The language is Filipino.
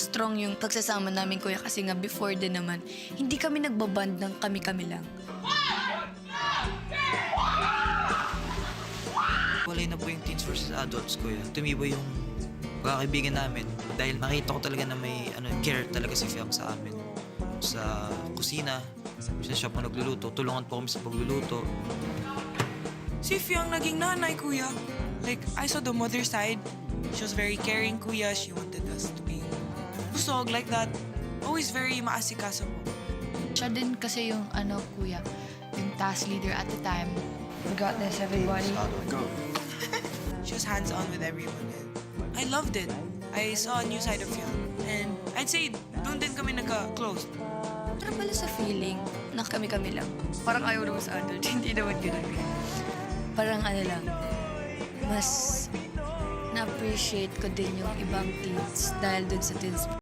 Strong yung pagsasama namin, kuya, kasi nga before din naman, hindi kami nagbaband ng kami-kami lang. Walay na po yung teens versus adults, kuya. Tumibay yung pagkakaibigan namin dahil nakita ko talaga na may care talaga si Fiam sa amin. Sa kusina, minsan siya po nagluluto, tulungan po kami sa pagluluto. Si Fiang naging nanay, kuya. Like, I saw the mother side. She was very caring, kuya. She wanted us to be busog like that. Always very maasikaso po. Siya din kasi yung kuya, yung task leader at the time. We got this, everybody. She was hands-on with everyone. And I loved it. I saw a new side of Fiang. And I'd say, doon din kami nagka-close. Parang pala sa feeling na kami-kami lang. Parang ayaw naman sa adult, hindi naman gano'n. Parang lang, mas na-appreciate ko din yung ibang teens dahil dun sa teens